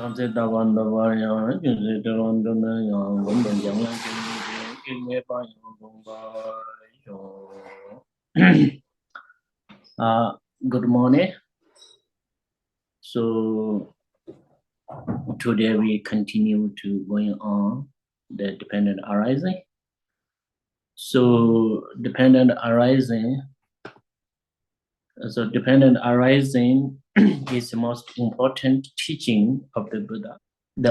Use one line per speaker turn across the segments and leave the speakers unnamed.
Good morning. So today we continue to going on the dependent arising. So dependent arising is the most important teaching of the Buddha.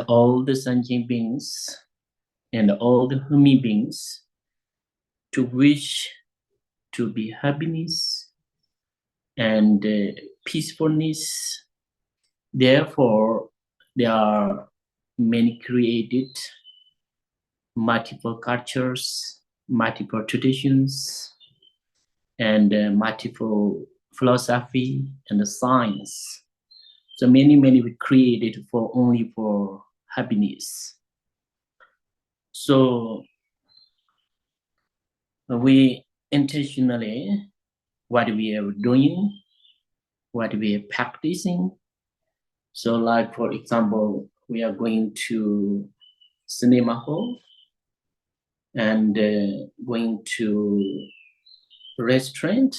All the sentient beings and all the human beings to wish to be happiness and peacefulness. Therefore, there are many created, multiple cultures, multiple traditions, and multiple philosophy and science. So many we created for only for happiness. So we intentionally, what we are doing, what we are practicing. So like, for example, we are going to cinema hall and going to restaurant.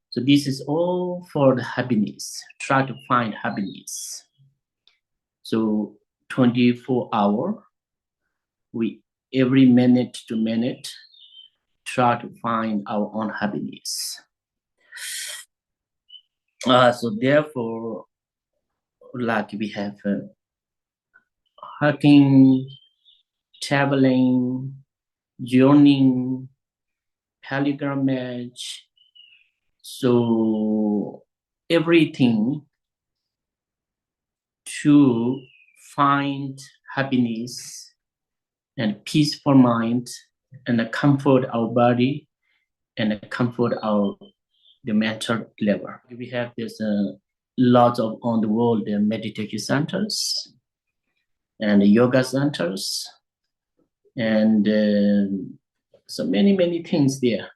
So this is all for the happiness, try to find happiness. So 24 hours, we every minute to minute try to find our own happiness. So therefore, like we have hiking, traveling, journeying, pilgrimage. So everything to find happiness and peaceful mind and comfort our body and comfort the mental level. We have this lots of on the world meditation centers and yoga centers and so many things there.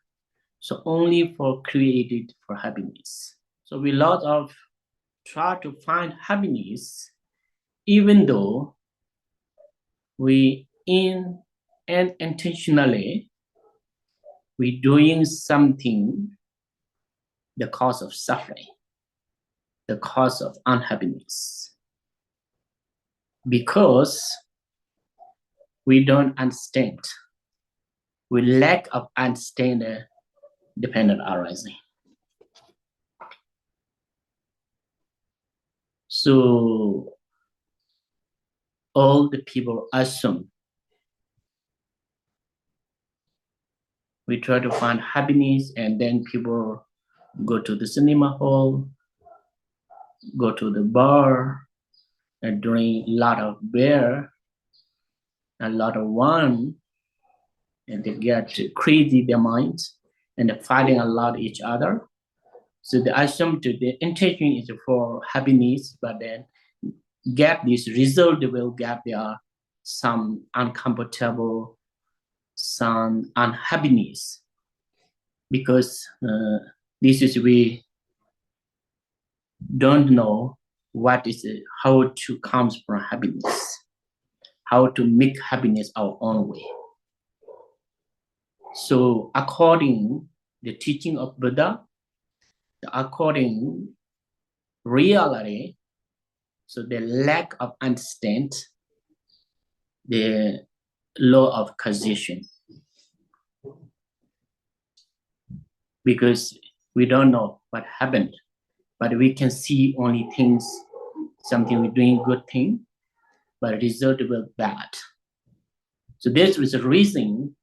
So only for created for happiness. So we lot of try to find happiness, even though we intentionally we doing something the cause of suffering, the cause of unhappiness, because we don't understand, we lack of understanding dependent arising. So all the people assume we try to find happiness, and then people go to the cinema hall, go to the bar, and drink a lot of beer, a lot of wine, and they get crazy their minds and they're fighting a lot each other. So the assumption, the intention is for happiness, but then get this result will get there some uncomfortable, some unhappiness, because this is we don't know what is it, how to comes from happiness, how to make happiness our own way. So according the teaching of Buddha, according reality, so the lack of understand the law of causation, because we don't know what happened, but we can see only things, something we're doing good thing, but result will bad. So this is the reason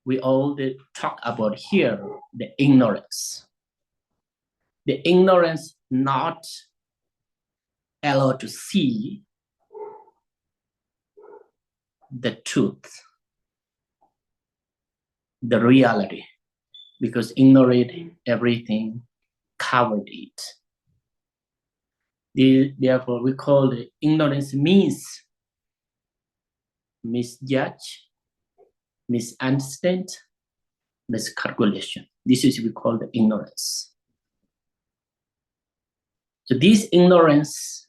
we all talk about here, the ignorance. The ignorance not allowed to see the truth, the reality, because ignorant everything, covered it. Therefore, we call the ignorance means misjudge, misunderstand, miscalculation. This is what we call the ignorance. So this ignorance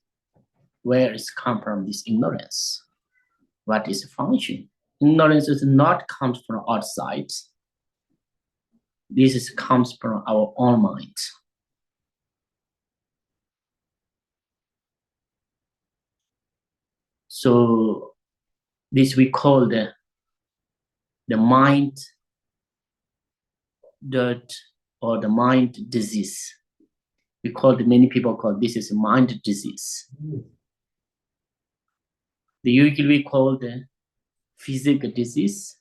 where is come from this ignorance? What is the function? Ignorance is not comes from outside. This comes from our own mind. So this we call the mind dirt or the mind disease. We call it, many people call this is mind disease. They usually call the physical disease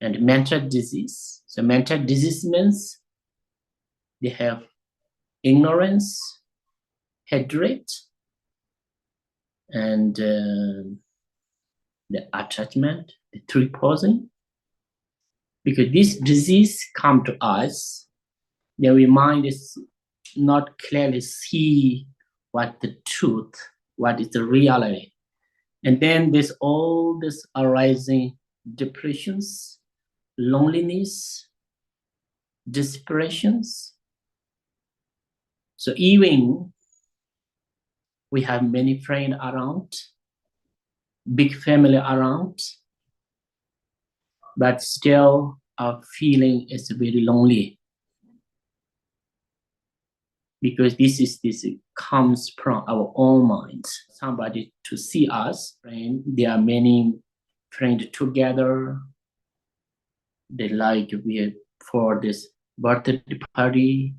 and mental disease. So mental disease means they have ignorance, hatred, and the attachment, the three poison. Because this disease come to us, then we mind is not clearly see what the truth, what is the reality. And then there's all this arising depressions, loneliness, desperations. So even we have many friends around, big family around, but still our feeling is very lonely. Because this comes from our own minds. Somebody to see us, friend, there are many friends together. They like we for this birthday party,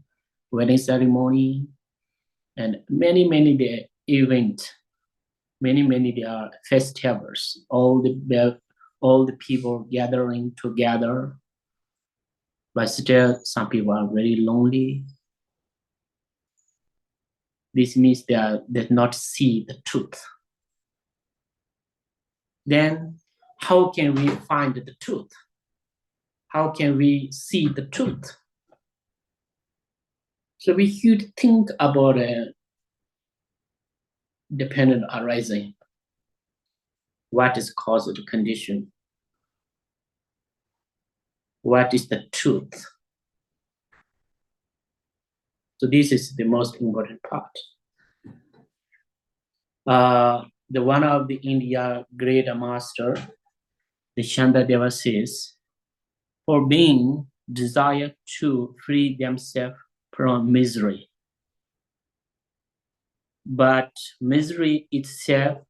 wedding ceremony, and many the event, many there are festivals. All the people gathering together, but still some people are very lonely. This means they did not see the truth. Then how can we find the truth? How can we see the truth? So we should think about a dependent arising. What is causal condition? What is the truth? So this is the most important part. The one of the India great master, the Shandadeva says, for being desire to free themselves from misery, but misery itself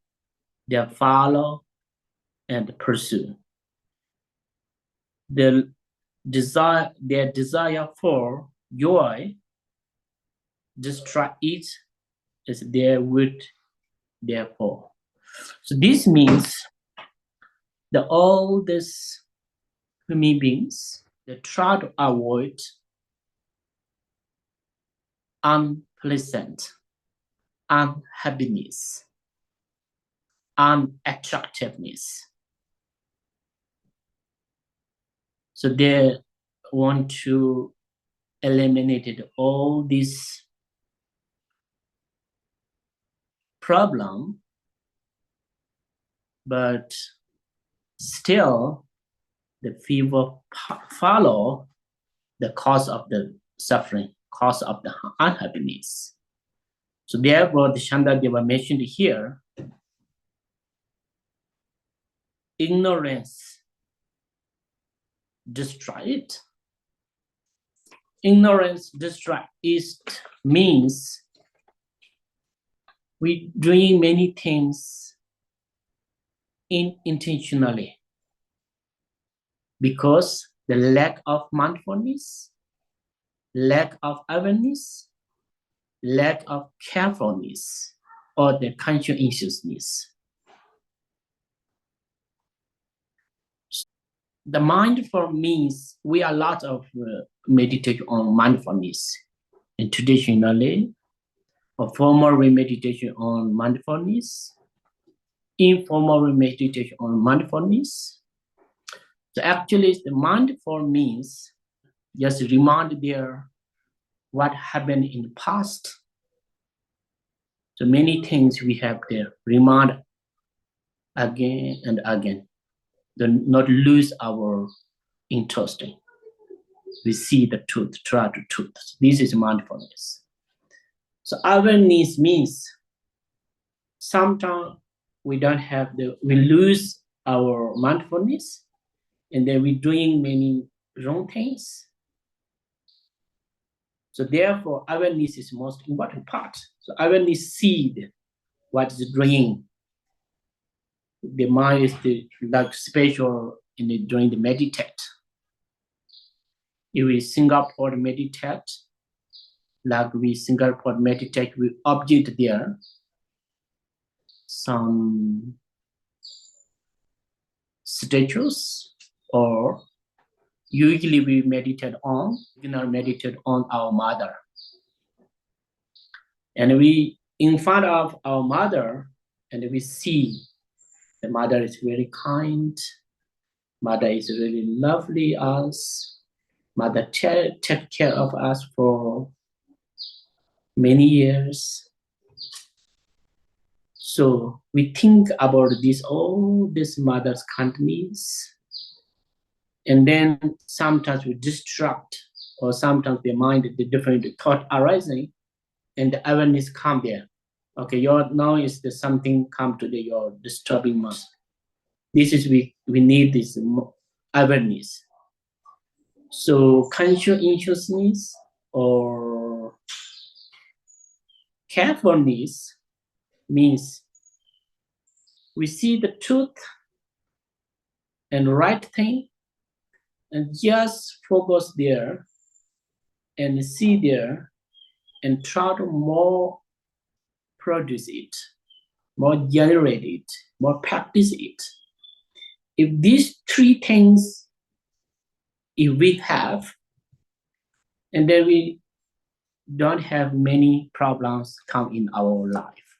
they follow and pursue. Their desire for joy distract it is their wood, therefore. So this means that all these human beings, they try to avoid unpleasant, unhappiness, unattractiveness. So they want to eliminate all these problem, but still the fever follow the cause of the suffering, cause of the unhappiness. So therefore, the Shandadeva mentioned here, ignorance destroy it. Ignorance destroy it means we doing many things unintentionally because the lack of mindfulness, lack of awareness, lack of carefulness, or the conscientiousness. The mindful means we are a lot of meditation on mindfulness, and traditionally, or formal meditation on mindfulness, informal meditation on mindfulness. So actually, the mindful means just remind there what happened in the past. So many things we have there, remind again and again. Do not lose our interest. We see the truth, try to truth. This is mindfulness. So awareness means sometimes we lose our mindfulness, and then we're doing many wrong things. So therefore, awareness is most important part. So awareness seed what is doing. The mind is like special during the meditate. If we Singapore meditate, like we Singapore meditate, we object there some statues, or usually we meditate on our mother, and we in front of our mother, and we see the mother is very kind, mother is really lovely us, mother take care of us for many years. So we think about this mother's kindness, and then sometimes we distract, or sometimes the mind, the different thought arising, and the awareness come there. Okay, now is the something come to your disturbing mind. This is we need this awareness. So consciousness or carefulness means we see the truth and right thing, and just focus there and see there, and try to more produce it, more generate it, more practice it. If these three things, if we have, and then we don't have many problems come in our life.